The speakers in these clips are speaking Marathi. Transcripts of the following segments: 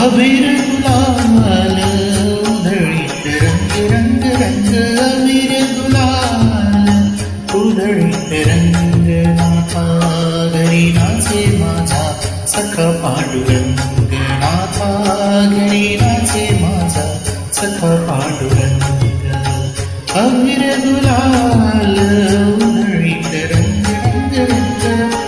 अबीर गुलाल उधळीत रंग रंग रंग, अबीर गुलाल उधळीत रंग, नाथा घरी नाचे माझा सखा पांडुरंग, नाथा घरी नाचे माझा सखा पांडुरंग. अबीर गुलाल उधळीत रंग रंग रंग.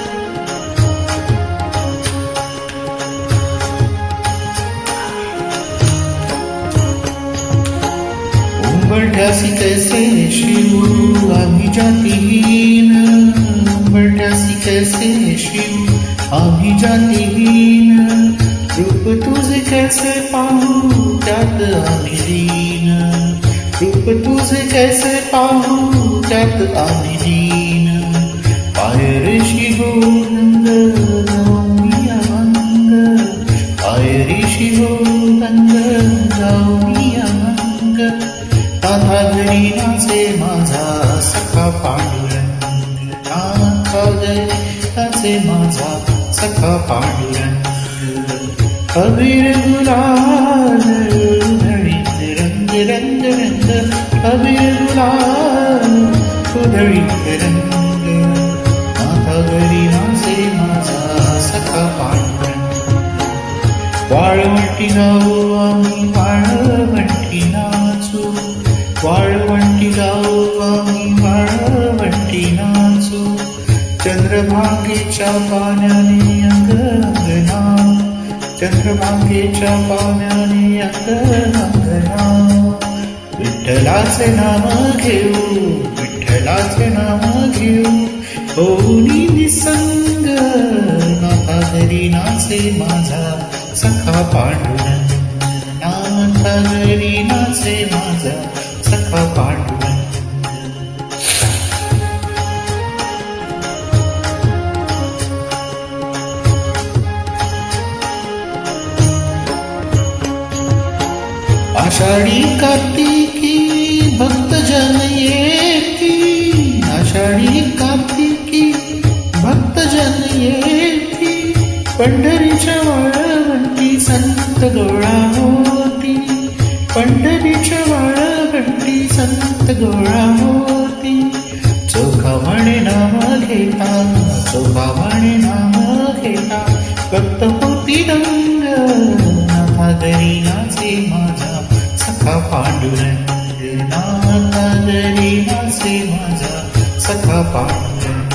उंबरठ्यासी कैसे शिवू आम्ही जातीहीन, उंबरठ्यासी कैसे शिवू आम्ही जातीहीन, रूप तुझे कैसे पाहू त्यात आम्ही दीन, रूप तुझे कैसे पाहू त्यात आम्ही दीन. पायरीशी गोंद जाऊनी अभंग, पायरीशी गोंद जाऊनी अभंग, नाथा घरी नाचे माझा सखा पांडुरंग, नाथा घरी नाचे माझा सखा पांडुरंग. अबीर गुलाल उधळीत रंग रंग रंग, अबीर गुलाल उधळीत रंग, नाथा घरी नाचे माझा सखा पांडुरंग. वाळवंटी गाऊ आम्ही वाळवंटी नाचू, वाळवंटी गाऊ आम्ही वाळवंटी नाचू, चंद्रभागेच्या पाण्याने अंग अंगना, चंद्रभागेच्या पाण्याने अंग अंगना. विठ्ठलाचे नाम घेऊ, विठ्ठलाचे नाम घेऊ, होऊनी निसंग, नाथा घरी नाचे माझा सखा पांडुरंग, नाथा घरी नाचे माझा सखा पांडुरंग. आषाढी कार्तिकी भक्तजन येती, आषाढी कार्तिकी भक्तजन येती, पंढरीच्या वाळवंटी संत गोळा होती, पंढरीच्या वाळवंटी संत गोळा होती. चोखावणे नाम घेता, चोखावणे नाम घेता, भक्त होती दंग, नाथा घरी नाचे माझा सखा पांडुरंग, नाथा घरी नाचे माझा सखा पांडुरंग.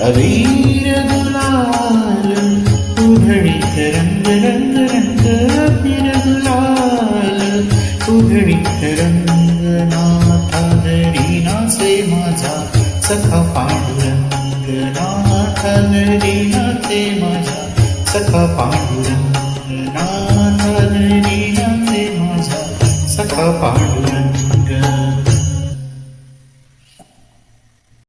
अबीर गुलाल उधळीत रंग रंग रंग, अबीर गुलाल उधळीत रंग, नाथा घरी नाचे माझा सखा पांडुरंग, नाथा घरी नाचे माझा सखा पांडुरंग, नाथा घरी नाचे माझा सखा पांडुरंग.